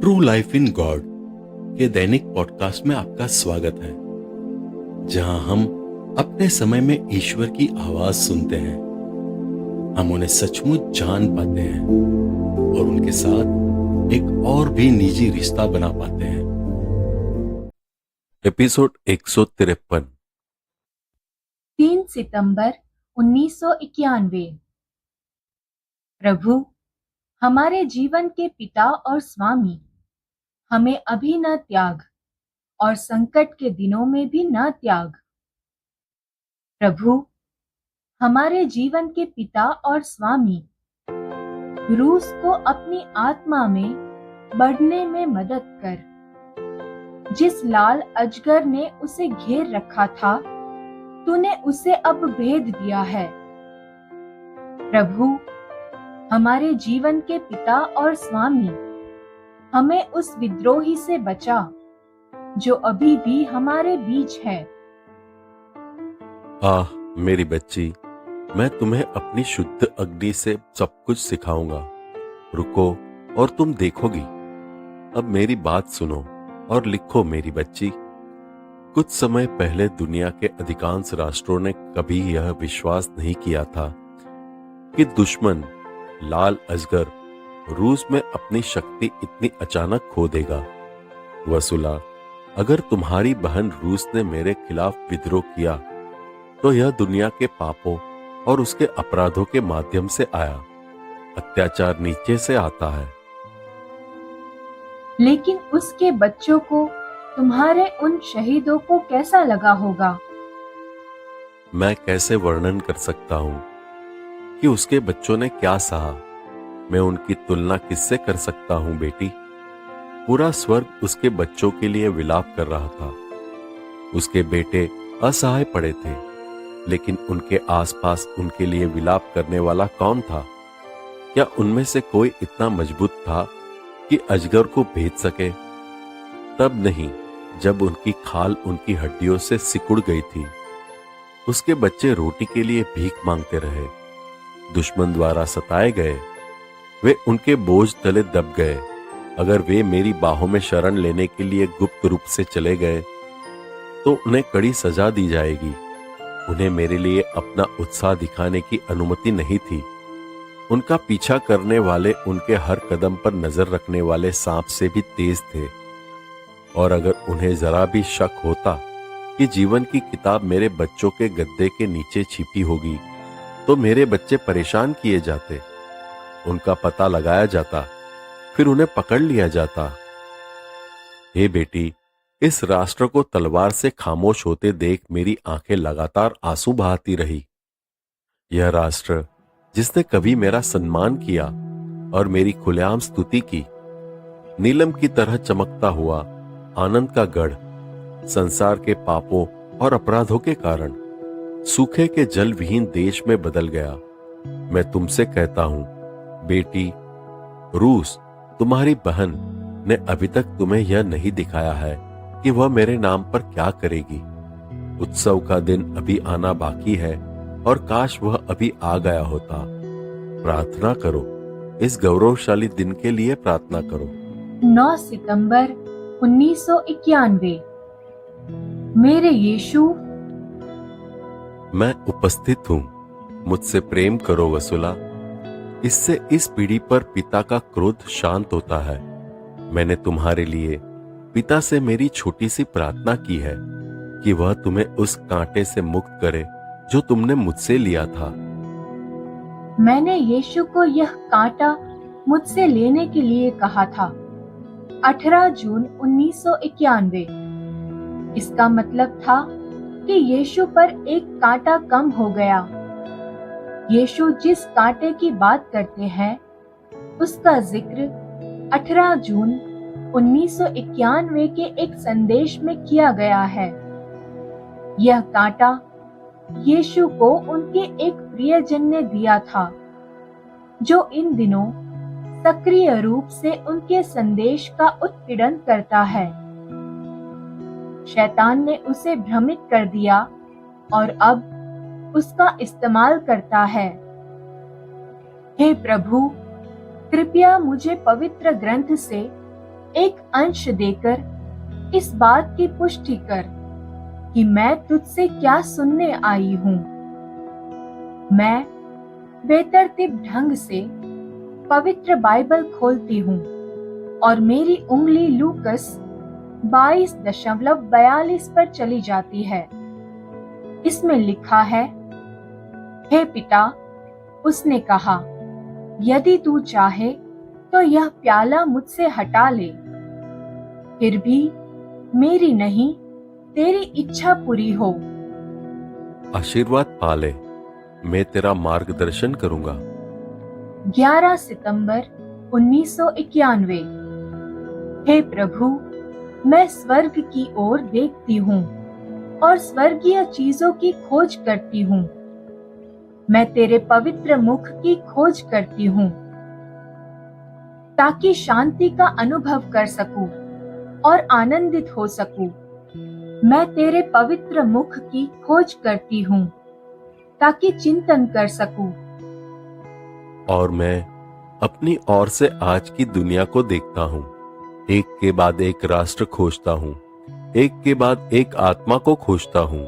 True life in God के दैनिक podcast में आपका स्वागत है, जहां हम अपने समय में ईश्वर की आवाज सुनते हैं। हम उन्हें सचमुच जान पाते हैं और उनके साथ एक और भी निजी रिश्ता बना पाते हैं। एपिसोड 153। 3 सितंबर 1991। प्रभु, हमारे जीवन के पिता और स्वामी, हमें अभी न त्याग और संकट के दिनों में भी न त्याग। प्रभु, हमारे जीवन के पिता और स्वामी, रूस को अपनी आत्मा में बढ़ने में मदद कर। जिस लाल अजगर ने उसे घेर रखा था, तूने उसे अब भेद दिया है। प्रभु, हमारे जीवन के पिता और स्वामी, हमें उस विद्रोही से बचा जो अभी भी हमारे बीच है। आह मेरी बच्ची, मैं तुम्हें अपनी शुद्ध अग्नि से सब कुछ सिखाऊंगा। रुको और तुम देखोगी। अब मेरी बात सुनो और लिखो मेरी बच्ची। कुछ समय पहले दुनिया के अधिकांश राष्ट्रों ने कभी यह विश्वास नहीं किया था कि दुश्मन लाल अजगर रूस में अपनी शक्ति इतनी अचानक खो देगा। वसुला, अगर तुम्हारी बहन रूस ने मेरे खिलाफ विद्रोह किया तो यह दुनिया के पापों और उसके अपराधों के माध्यम से आया। अत्याचार नीचे से आता है। लेकिन उसके बच्चों को, तुम्हारे उन शहीदों को कैसा लगा होगा? मैं कैसे वर्णन कर सकता हूं कि उसके बच्चों ने क्या सहा। मैं उनकी तुलना किससे कर सकता हूं बेटी। पूरा स्वर्ग उसके बच्चों के लिए विलाप कर रहा था। उसके बेटे असहाय पड़े थे, लेकिन उनके आसपास उनके लिए विलाप करने वाला कौन था? क्या उनमें से कोई इतना मजबूत था कि अजगर को भेद सके? तब नहीं, जब उनकी खाल उनकी हड्डियों से सिकुड़ गई थी। उसके बच्चे रोटी के लिए भीख मांगते रहे। दुश्मन द्वारा सताए गए। वे उनके बोझ तले दब गए। अगर वे मेरी बाहों में शरण लेने के लिए गुप्त रूप से चले गए तो उन्हें कड़ी सजा दी जाएगी। उन्हें मेरे लिए अपना उत्साह दिखाने की अनुमति नहीं थी। उनका पीछा करने वाले उनके हर कदम पर नजर रखने वाले सांप से भी तेज थे। और अगर उन्हें जरा भी शक होता कि जीवन की किताब मेरे बच्चों के गद्दे के नीचे छिपी होगी, तो मेरे बच्चे परेशान किए जाते। उनका पता लगाया जाता, फिर उन्हें पकड़ लिया जाता। हे बेटी, इस राष्ट्र को तलवार से खामोश होते देख मेरी आंखें लगातार आंसू बहाती रही। यह राष्ट्र जिसने कभी मेरा सम्मान किया और मेरी खुलेआम स्तुति की, नीलम की तरह चमकता हुआ आनंद का गढ़, संसार के पापों और अपराधों के कारण सूखे के जल विहीन देश में बदल गया। मैं तुमसे कहता हूं बेटी, रूस तुम्हारी बहन ने अभी तक तुम्हें यह नहीं दिखाया है कि वह मेरे नाम पर क्या करेगी। उत्सव का दिन अभी आना बाकी है और काश वह अभी आ गया होता। प्रार्थना करो, इस गौरवशाली दिन के लिए प्रार्थना करो। 9 सितंबर 1991। मेरे यीशु, मैं उपस्थित हूं। मुझसे प्रेम करो वसुला। इससे इस पीढ़ी पर पिता का क्रोध शांत होता है। मैंने तुम्हारे लिए पिता से मेरी छोटी सी प्रार्थना की है कि वह तुम्हें उस कांटे से मुक्त करे जो तुमने मुझसे लिया था। मैंने यीशु को यह कांटा मुझसे लेने के लिए कहा था। 18 जून 1991। इसका मतलब था कि यीशु पर एक कांटा कम हो गया। यीशु जिस कांटे की बात करते हैं, उसका जिक्र 18 जून 1991 के एक संदेश में किया गया है। यह कांटा यीशु को उनके एक प्रियजन ने दिया था, जो इन दिनों सक्रिय रूप से उनके संदेश का उत्पीड़न करता है। शैतान ने उसे भ्रमित कर दिया और अब उसका इस्तेमाल करता है। हे प्रभु, कृपया मुझे पवित्र ग्रंथ से एक अंश देकर इस बात की पुष्टि कर कि मैं तुझसे क्या सुनने आई हूं। मैं बेतरतीब ढंग से पवित्र बाइबल खोलती हूँ और मेरी उंगली लूकस 22.42 पर चली जाती है। इसमें लिखा है, हे पिता, उसने कहा, यदि तू चाहे तो यह प्याला मुझसे हटा ले, फिर भी मेरी नहीं तेरी इच्छा पूरी हो। आशीर्वाद पाले, मैं तेरा मार्गदर्शन करूंगा। 11 सितंबर 1991। हे प्रभु, मैं स्वर्ग की ओर देखती हूँ और स्वर्गीय चीजों की खोज करती हूँ। मैं तेरे पवित्र मुख की खोज करती हूँ ताकि शांति का अनुभव कर सकूं और आनंदित हो सकूं। मैं तेरे पवित्र मुख की खोज करती हूँ ताकि चिंतन कर सकूं। और मैं अपनी ओर से आज की दुनिया को देखता हूँ। एक के बाद एक राष्ट्र खोजता हूँ, एक के बाद एक आत्मा को खोजता हूँ।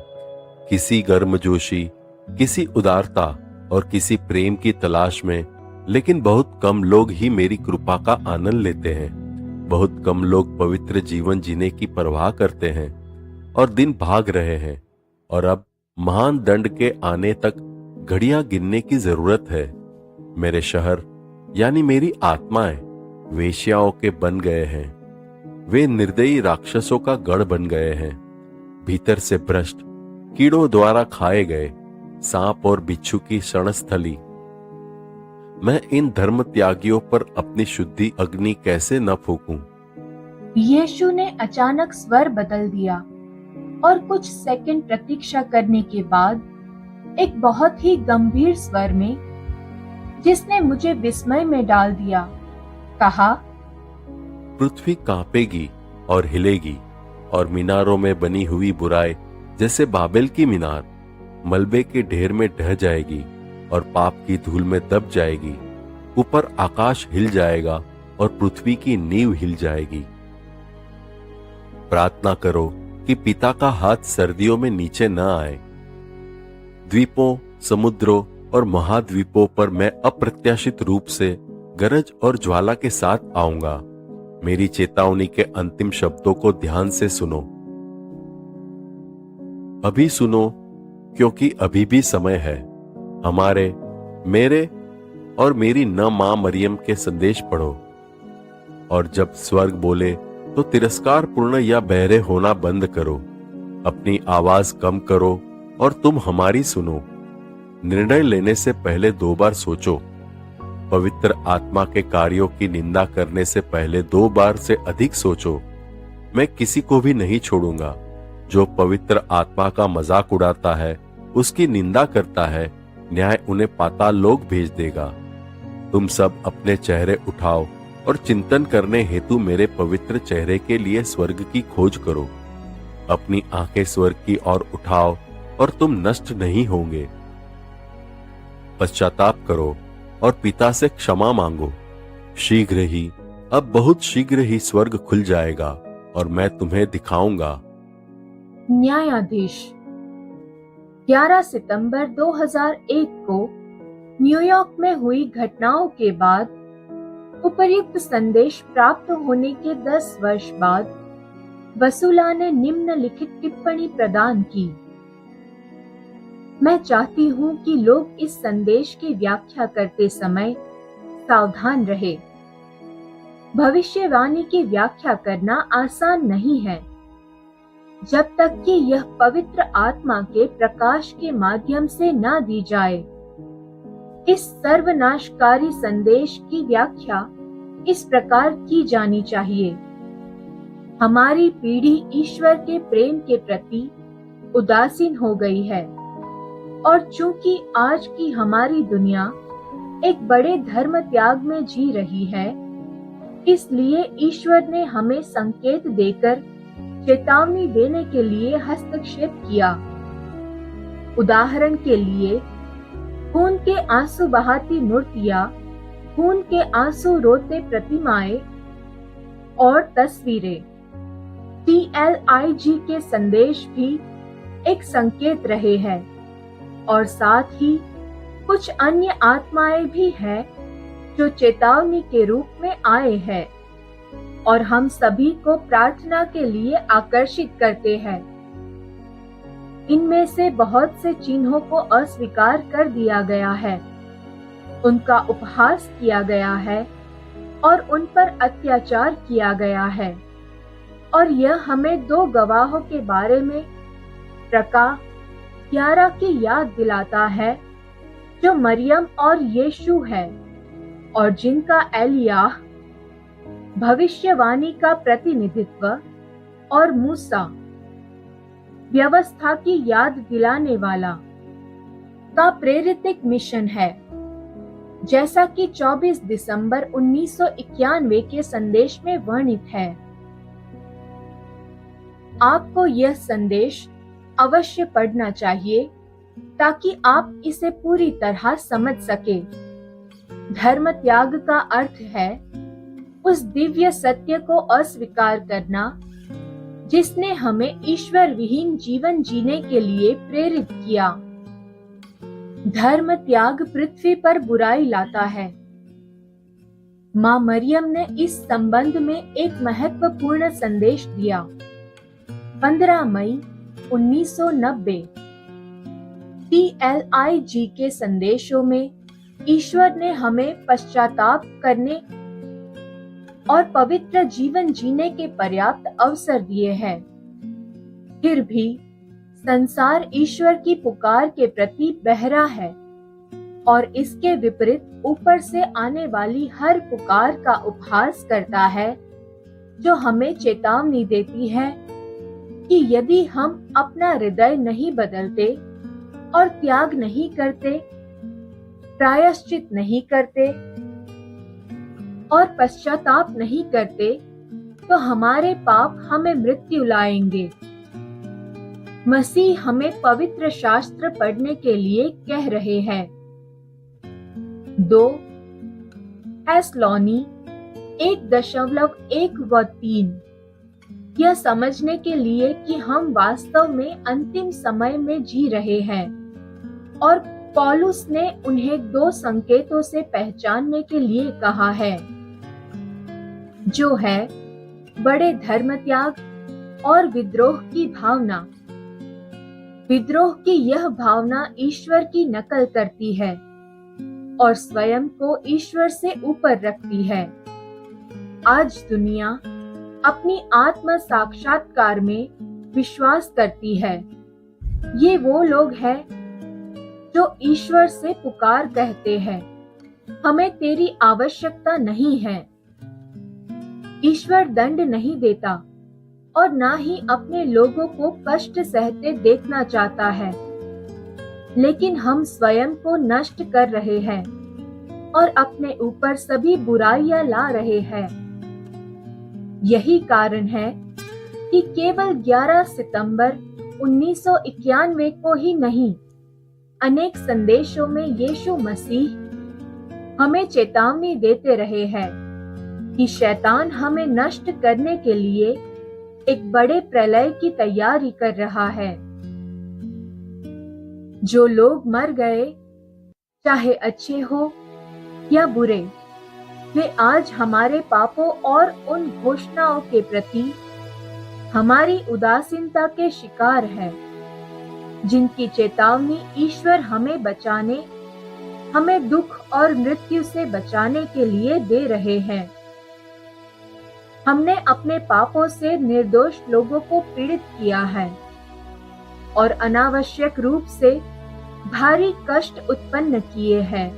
किसी गर्मजोशी, किसी उदारता और किसी प्रेम की तलाश में, लेकिन बहुत कम लोग ही मेरी कृपा का आनंद लेते हैं। बहुत कम लोग पवित्र जीवन जीने की परवाह करते हैं और दिन भाग रहे हैं और अब महान दंड के आने तक घड़ियां गिनने की जरूरत है। मेरे शहर यानी मेरी आत्माएं वेश्याओं के बन गए हैं। वे निर्दयी राक्षसों का गढ़ बन गए हैं, भीतर से भ्रष्ट, कीड़ों द्वारा खाए गए, सांप और बिच्छू की शरणस्थली। मैं इन धर्म त्यागियों पर अपनी शुद्धि अग्नि कैसे न फूकूं? यीशु ने अचानक स्वर बदल दिया और कुछ सेकंड प्रतीक्षा करने के बाद एक बहुत ही गंभीर स्वर में, जिसने मुझे विस्मय में डाल दिया, कहा, पृथ्वी कांपेगी और हिलेगी और मीनारों में बनी हुई बुराई जैसे बाबेल की मीनार मलबे के ढेर में ढह जाएगी और पाप की धूल में दब जाएगी। ऊपर आकाश हिल जाएगा और पृथ्वी की नींव हिल जाएगी। प्रार्थना करो कि पिता का हाथ सर्दियों में नीचे न आए। द्वीपों, समुद्रों और महाद्वीपों पर मैं अप्रत्याशित रूप से गरज और ज्वाला के साथ आऊंगा। मेरी चेतावनी के अंतिम शब्दों को ध्यान से सुनो। अभी सुनो, क्योंकि अभी भी समय है। हमारे, मेरे और मेरी न मां मरियम के संदेश पढ़ो। और जब स्वर्ग बोले तो तिरस्कार पूर्ण या बहरे होना बंद करो। अपनी आवाज कम करो और तुम हमारी सुनो। निर्णय लेने से पहले 2 बार सोचो। पवित्र आत्मा के कार्यों की निंदा करने से पहले 2 बार से अधिक सोचो। मैं किसी को भी नहीं छोड़ूंगा। जो पवित्र आत्मा का मजाक उड़ाता है, उसकी निंदा करता है, न्याय उन्हें पाताल लोक भेज देगा। तुम सब अपने चेहरे उठाओ और चिंतन करने हेतु मेरे पवित्र चेहरे के लिए स्वर्ग की खोज करो। अपनी आंखें स्वर्ग की ओर उठाओ और तुम नष्ट नहीं होंगे। पश्चाताप करो और पिता से क्षमा मांगो। शीघ्र ही, अब बहुत शीघ्र ही स्वर्ग खुल जाएगा और मैं तुम्हें दिखाऊंगा। न्यायाधीश। 11 सितंबर 2001 को न्यूयॉर्क में हुई घटनाओं के बाद उपर्युक्त संदेश प्राप्त होने के 10 वर्ष बाद वसूला ने निम्नलिखित टिप्पणी प्रदान की। मैं चाहती हूं कि लोग इस संदेश की व्याख्या करते समय सावधान रहे। भविष्यवाणी की व्याख्या करना आसान नहीं है जब तक कि यह पवित्र आत्मा के प्रकाश के माध्यम से न दी जाए। इस सर्वनाशकारी संदेश की व्याख्या इस प्रकार की जानी चाहिए। हमारी पीढ़ी ईश्वर के प्रेम के प्रति उदासीन हो गई है और चूंकि आज की हमारी दुनिया एक बड़े धर्म त्याग में जी रही है, इसलिए ईश्वर ने हमें संकेत देकर चेतावनी देने के लिए हस्तक्षेप किया। उदाहरण के लिए, खून के आंसू बहाती मूर्तियां, खून के आंसू रोते प्रतिमाएं, और तस्वीरें। TLIG के संदेश भी एक संकेत रहे हैं और साथ ही कुछ अन्य आत्माएं भी हैं जो चेतावनी के रूप में आए हैं और हम सभी को प्रार्थना के लिए आकर्षित करते हैं। इनमें से बहुत से चिन्हों को अस्वीकार कर दिया गया है, उनका उपहास किया गया है और उन पर अत्याचार किया गया है। और यह हमें 2 गवाहों के बारे में प्रकाश 11 की याद दिलाता है, जो मरियम और यीशु है और जिनका एलियाह भविष्यवाणी का प्रतिनिधित्व और मूसा व्यवस्था की याद दिलाने वाला का प्रेरित मिशन है, जैसा कि 24 दिसंबर 1991 के संदेश में वर्णित है। आपको यह संदेश अवश्य पढ़ना चाहिए ताकि आप इसे पूरी तरह समझ सके। धर्म त्याग का अर्थ है उस दिव्य सत्य को अस्वीकार करना जिसने हमें ईश्वर विहीन जीवन जीने के लिए प्रेरित किया। धर्म त्याग पृथ्वी पर बुराई लाता है। मां मरियम ने इस संबंध में एक महत्वपूर्ण संदेश दिया। 15 मई 1990 TLIG के संदेशों में ईश्वर ने हमें पश्चाताप करने और पवित्र जीवन जीने के पर्याप्त अवसर दिए हैं। फिर भी संसार ईश्वर की पुकार के प्रति बहरा है और इसके विपरीत ऊपर से आने वाली हर पुकार का उपहास करता है, जो हमें चेतावनी देती है कि यदि हम अपना हृदय नहीं बदलते और त्याग नहीं करते, प्रायश्चित नहीं करते और पश्चाताप नहीं करते, तो हमारे पाप हमें मृत्यु लाएंगे। मसीह हमें पवित्र शास्त्र पढ़ने के लिए कह रहे हैं। 2 थेसलोनी 1:1 व 3 यह समझने के लिए कि हम वास्तव में अंतिम समय में जी रहे हैं और पौलुस ने उन्हें 2 संकेतों से पहचानने के लिए कहा है, जो है बड़े धर्म त्याग और विद्रोह की भावना। विद्रोह की यह भावना ईश्वर की नकल करती है और स्वयं को ईश्वर से ऊपर रखती है। आज दुनिया अपनी आत्म साक्षात्कार में विश्वास करती है। ये वो लोग हैं जो ईश्वर से पुकार कहते हैं, हमें तेरी आवश्यकता नहीं है। ईश्वर दंड नहीं देता और ना ही अपने लोगों को कष्ट सहते देखना चाहता है, लेकिन हम स्वयं को नष्ट कर रहे हैं और अपने ऊपर सभी बुराइयां ला रहे हैं। यही कारण है कि केवल 11 सितंबर 1991 को ही नहीं, अनेक संदेशों में यीशु मसीह हमें चेतावनी देते रहे हैं कि शैतान हमें नष्ट करने के लिए एक बड़े प्रलय की तैयारी कर रहा है। जो लोग मर गए, चाहे अच्छे हो या बुरे, वे आज हमारे पापों और उन घोषणाओं के प्रति हमारी उदासीनता के शिकार है, जिनकी चेतावनी ईश्वर हमें बचाने, हमें दुख और मृत्यु से बचाने के लिए दे रहे हैं। हमने अपने पापों से निर्दोष लोगों को पीड़ित किया है और अनावश्यक रूप से भारी कष्ट उत्पन्न किए हैं।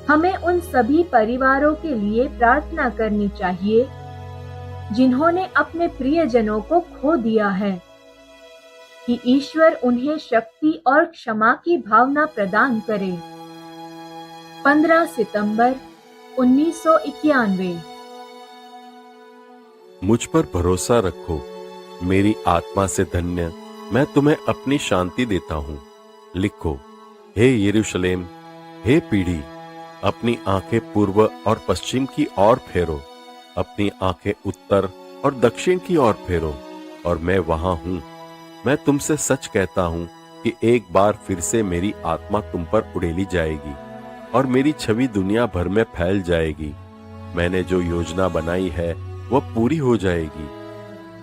हमें उन सभी परिवारों के लिए प्रार्थना करनी चाहिए जिन्होंने अपने प्रियजनों को खो दिया है, कि ईश्वर उन्हें शक्ति और क्षमा की भावना प्रदान करे। 15 सितंबर 1991। मुझ पर भरोसा रखो, मेरी आत्मा से धन्य, मैं तुम्हें अपनी शांति देता हूँ। लिखो, हे यरूशलेम, हे पीढ़ी, अपनी आंखें पूर्व और पश्चिम की ओर फेरो, अपनी आंखें उत्तर और दक्षिण की ओर फेरो और मैं वहां हूं। मैं तुमसे सच कहता हूं कि एक बार फिर से मेरी आत्मा तुम पर उड़ेली जाएगी और मेरी छवि दुनिया भर में फैल जाएगी। मैंने जो योजना बनाई है वह पूरी हो जाएगी।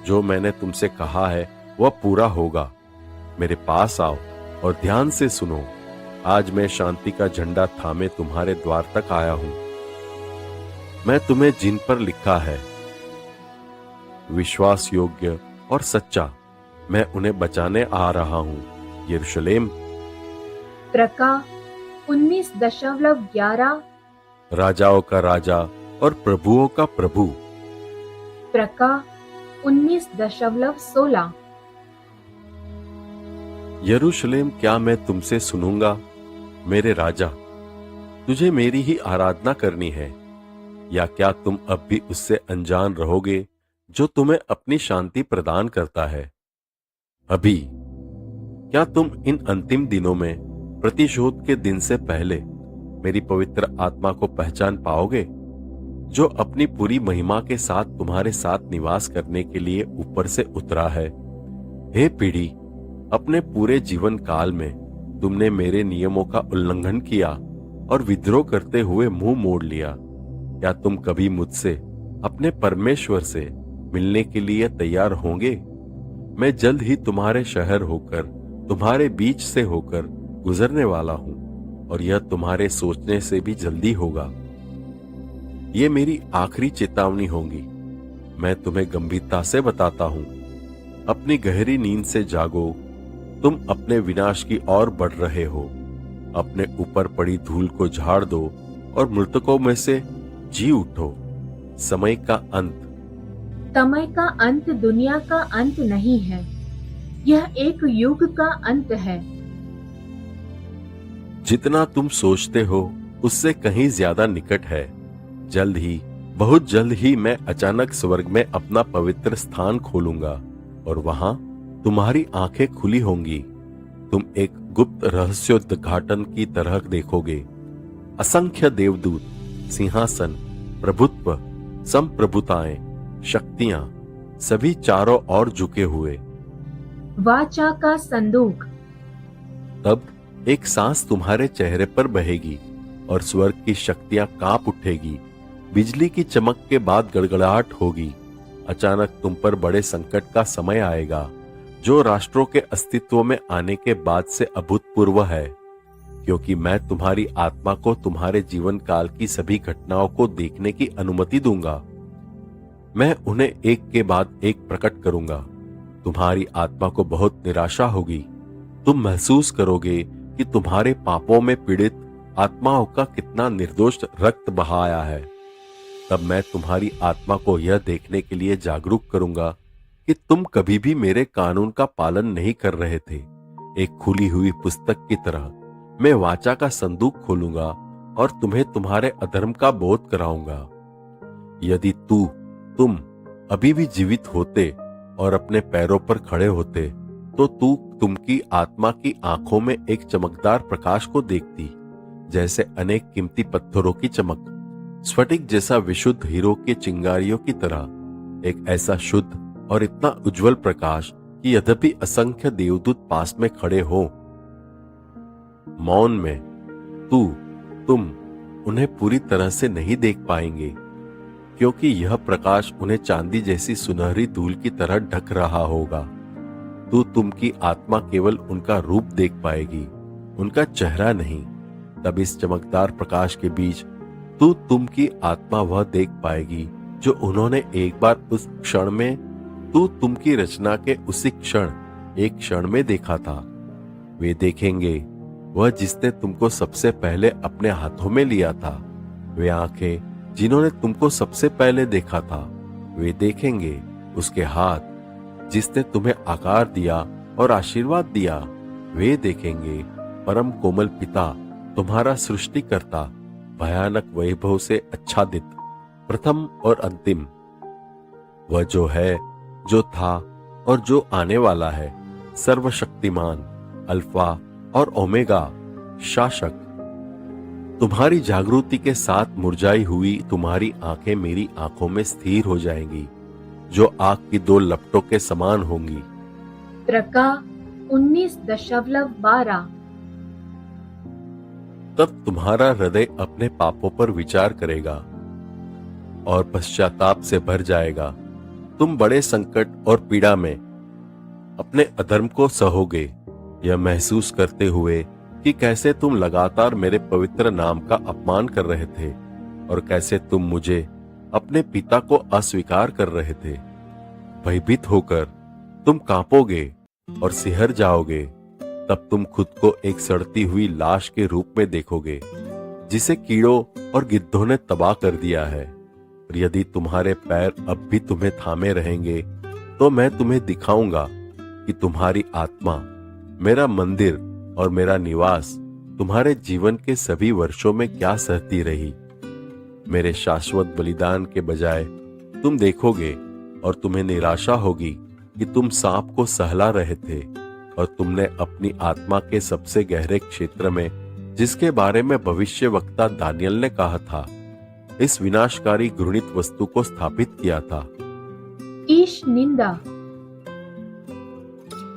जो मैंने तुमसे कहा है वह पूरा होगा। मेरे पास आओ और ध्यान से सुनो। आज मैं शांति का झंडा थामे तुम्हारे द्वार तक आया हूं। मैं तुम्हें जिन पर लिखा है विश्वास योग्य और सच्चा, मैं उन्हें बचाने आ रहा हूं। यरूशलेम, प्रका 19.11, राजाओं का राजा और प्रभुओं का प्रभु। प्रका 19.16, यरूशलेम, क्या मैं तुमसे सुनूंगा? मेरे राजा, तुझे मेरी ही आराधना करनी है, या क्या तुम अब भी उससे अनजान रहोगे जो तुम्हें अपनी शांति प्रदान करता है? अभी क्या तुम इन अंतिम दिनों में प्रतिशोध के दिन से पहले मेरी पवित्र आत्मा को पहचान पाओगे, जो अपनी पूरी महिमा के साथ तुम्हारे साथ निवास करने के लिए ऊपर से उतरा है? हे पीढ़ी, अपने पूरे जीवन काल में तुमने मेरे नियमों का उल्लंघन किया और विद्रोह करते हुए मुंह मोड़ लिया। क्या तुम कभी मुझसे, अपने परमेश्वर से मिलने के लिए तैयार होंगे? मैं जल्द ही तुम्हारे शहर होकर, तुम्हारे बीच से होकर गुजरने वाला हूं, और यह तुम्हारे सोचने से भी जल्दी होगा। ये मेरी आखिरी चेतावनी होगी। मैं तुम्हें गंभीरता से बताता हूं, अपनी गहरी नींद से जागो। तुम अपने विनाश की ओर बढ़ रहे हो। अपने ऊपर पड़ी धूल को झाड़ दो और मृतकों में से जी उठो। समय का अंत दुनिया का अंत नहीं है, यह एक युग का अंत है। जितना तुम सोचते हो उससे कहीं ज्यादा निकट है। जल्द ही, बहुत जल्द ही मैं अचानक स्वर्ग में अपना पवित्र स्थान खोलूंगा और वहां तुम्हारी आंखें खुली होंगी। तुम एक गुप्त रहस्योद्घाटन की तरह देखोगे। असंख्य देवदूत, सिंहासन, प्रभुत्व, संप्रभुताएं, शक्तियां, सभी चारों ओर झुके हुए। वाचा का संदूक। तब एक सांस तुम्हारे चेहरे पर बहेगी और स्वर्ग की शक्तियां कांप उठेगी। बिजली की चमक के बाद गड़गड़ाहट होगी। अचानक तुम पर बड़े संकट का समय आएगा, जो राष्ट्रों के अस्तित्व में आने के बाद से अभूतपूर्व है, क्योंकि मैं तुम्हारी आत्मा को तुम्हारे जीवन काल की सभी घटनाओं को देखने की अनुमति दूंगा। मैं उन्हें एक के बाद एक प्रकट करूंगा। तुम्हारी आत्मा को बहुत निराशा होगी। तुम महसूस करोगे कि तुम्हारे पापों में पीड़ित आत्माओं का कितना निर्दोष रक्त बहाया है। तब मैं तुम्हारी आत्मा को यह देखने के लिए जागरूक करूंगा कि तुम कभी भी मेरे कानून का पालन नहीं कर रहे थे। एक खुली हुई पुस्तक की तरह मैं वाचा का संदूक खोलूंगा और तुम्हें तुम्हारे अधर्म का बोध कराऊंगा। यदि तुम अभी भी जीवित होते और अपने पैरों पर खड़े होते, तो तुमकी आत्मा की आंखों में एक चमकदार प्रकाश को देखती, जैसे अनेक कीमती पत्थरों की चमक, स्फटिक जैसा विशुद्ध हीरो के चिंगारियों की तरह। एक ऐसा शुद्ध और इतना उज्जवल प्रकाश कि यद्यपि असंख्य देवदूत पास में खड़े हो, मौन में तुम उन्हें पूरी तरह से नहीं देख पाएंगे, क्योंकि यह प्रकाश उन्हें चांदी जैसी सुनहरी धूल की तरह ढक रहा होगा। तुमकी आत्मा केवल उनका रूप देख पाएगी, उनका चेहरा नहीं। तब इस चमकदार प्रकाश के बीच तुमकी आत्मा वह देख पाएगी जो उन्होंने एक बार उस क्षण में, तुमकी रचना के उसी एक क्षण में देखा था। वे देखेंगे वह जिसने तुमको सबसे पहले अपने हाथों में लिया था। वे आंखें जिन्होंने तुमको सबसे पहले देखा था। वे देखेंगे उसके हाथ जिसने तुम्हें आकार दिया और आशीर्वाद दिया। वे देखेंगे परम कोमल पिता, तुम्हारा सृष्टिकर्ता, भयानक वैभव से आच्छादित, प्रथम और अंतिम, वह जो है, जो था और जो आने वाला है, सर्वशक्तिमान, अल्फा और ओमेगा, शासक। तुम्हारी जागृति के साथ मुरझाई हुई तुम्हारी आंखें मेरी आंखों में स्थिर हो जाएंगी, जो आग की दो लपटों के समान होंगी। त्रका 19.12। तब तुम्हारा हृदय अपने पापों पर विचार करेगा और पश्चाताप से भर जाएगा। तुम बड़े संकट और पीड़ा में अपने अधर्म को सहोगे, यह महसूस करते हुए कि कैसे तुम लगातार मेरे पवित्र नाम का अपमान कर रहे थे और कैसे तुम मुझे अपने पिता को अस्वीकार कर रहे थे। भयभीत होकर तुम कांपोगे और सिहर जाओगे। तब तुम खुद को एक सड़ती हुई लाश के रूप में देखोगे, जिसे कीड़ों और गिद्धों ने तबाह कर दिया है। और यदि तुम्हारे पैर अब भी तुम्हें थामे रहेंगे, तो मैं तुम्हें दिखाऊंगा कि तुम्हारी आत्मा, मेरा मंदिर और मेरा निवास तुम्हारे जीवन के सभी वर्षों में क्या सहती रही। मेरे शाश्वत बलिदान के बजाय तुम देखोगे और तुम्हें निराशा होगी कि तुम सांप को सहला रहे थे और तुमने अपनी आत्मा के सबसे गहरे क्षेत्र में, जिसके बारे में भविष्यवक्ता दानियल ने कहा था, इस विनाशकारी घृणित वस्तु को स्थापित किया था। ईश निंदा।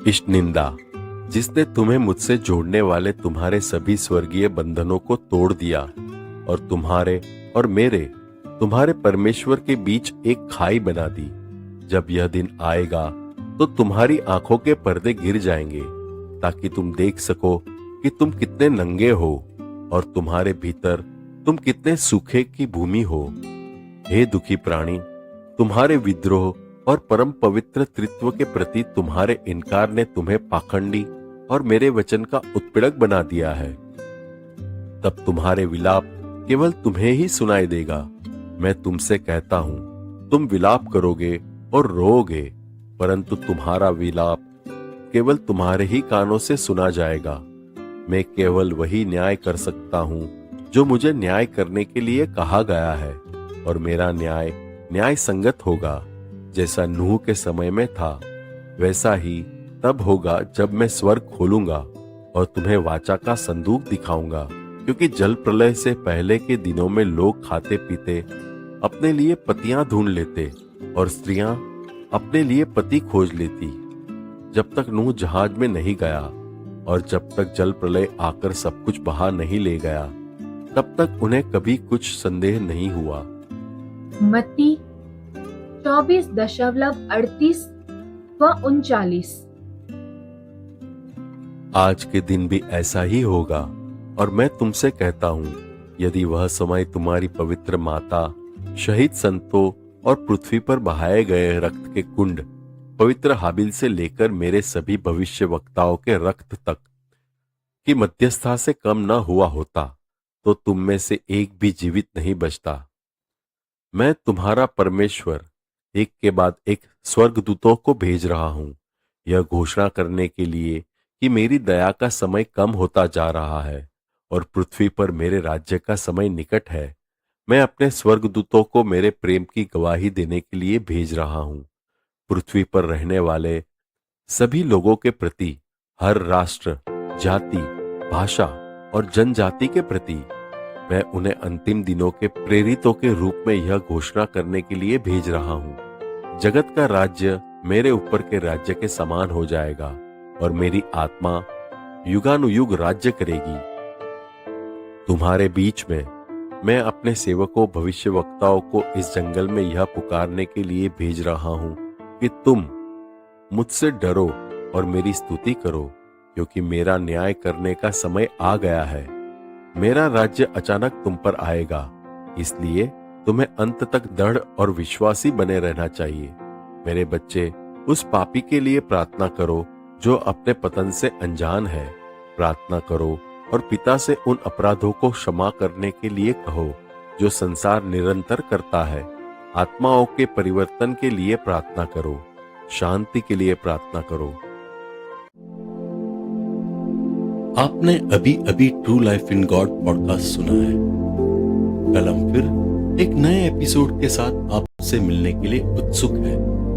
इष्ट निंदा, जिसने तुम्हें मुझसे जोड़ने वाले तुम्हारे सभी स्वर्गीय बंधनों को तोड़ दिया और तुम्हारे और मेरे, तुम्हारे परमेश्वर के बीच एक खाई बना दी। जब यह दिन आएगा तो तुम्हारी आंखों के पर्दे गिर जाएंगे, ताकि तुम देख सको कि तुम कितने नंगे हो और तुम्हारे भीतर तुम कितने सूखे की भूमि हो। हे दुखी प्राणी, तुम्हारे विद्रोह और परम पवित्र त्रित्व के प्रति तुम्हारे इनकार ने तुम्हें पाखंडी और मेरे वचन का उत्पीड़क बना दिया है। तब तुम्हारे विलाप केवल तुम्हें ही सुनाई देगा। मैं तुमसे कहता हूं, तुम विलाप करोगे और रोओगे, परंतु तुम्हारा विलाप केवल तुम्हारे ही कानों से सुना जाएगा। मैं केवल वही न्याय कर सकता हूं जो मुझे न्याय करने के लिए कहा गया है, और मेरा न्याय न्याय संगत होगा। जैसा नूह के समय में था, वैसा ही तब होगा जब मैं स्वर्ग खोलूंगा और तुम्हें वाचा का संदूक दिखाऊंगा। क्योंकि जल प्रलय से पहले के दिनों में लोग खाते पीते अपने लिए पतियां ढूंढ लेते और स्त्रियां अपने लिए पति खोज लेती, जब तक नूह जहाज में नहीं गया और जब तक जल प्रलय आकर सब कुछ बहा नहीं ले गया, तब तक उन्हें कभी कुछ संदेह नहीं हुआ। मत्ती 24.38 व 39। आज के दिन भी ऐसा ही होगा, और मैं तुमसे कहता हूं, यदि वह समय तुम्हारी पवित्र माता, शहीद संतों और पृथ्वी पर बहाए गए रक्त के कुंड, पवित्र हाबिल से लेकर मेरे सभी भविष्यवक्ताओं के रक्त तक की मध्यस्थता से कम न हुआ होता, तो तुम में से एक भी जीवित नहीं बचता। मैं तुम्हारा परमेश्वर एक के बाद एक स्वर्गदूतों को भेज रहा हूं, यह घोषणा करने के लिए कि मेरी दया का समय कम होता जा रहा है और पृथ्वी पर मेरे राज्य का समय निकट है। मैं अपने स्वर्गदूतों को मेरे प्रेम की गवाही देने के लिए भेज रहा हूं, पृथ्वी पर रहने वाले सभी लोगों के प्रति, हर राष्ट्र, जाति, भाषा और जनजाति के प्रति। मैं उन्हें अंतिम दिनों के प्रेरितों के रूप में यह घोषणा करने के लिए भेज रहा हूं, जगत का राज्य मेरे ऊपर के राज्य के समान हो जाएगा और मेरी आत्मा युगानुयुग राज्य करेगी। तुम्हारे बीच में मैं अपने सेवकों भविष्यवक्ताओं को इस जंगल में यह पुकारने के लिए भेज रहा हूं कि तुम मुझसे डरो और मेरी स्तुति करो, क्योंकि मेरा न्याय करने का समय आ गया है। मेरा राज्य अचानक तुम पर आएगा, इसलिए तुम्हें अंत तक दृढ़ और विश्वासी बने रहना चाहिए। मेरे बच्चे, उस पापी के लिए प्रार्थना करो जो अपने पतन से अनजान है। प्रार्थना करो और पिता से उन अपराधों को क्षमा करने के लिए कहो जो संसार निरंतर करता है। आत्माओं के परिवर्तन के लिए प्रार्थना करो, शांति के लिए प्रार्थना करो। आपने अभी अभी true life in God podcast सुना है। कल हम फिर एक नए एपिसोड के साथ आपसे मिलने के लिए उत्सुक हैं।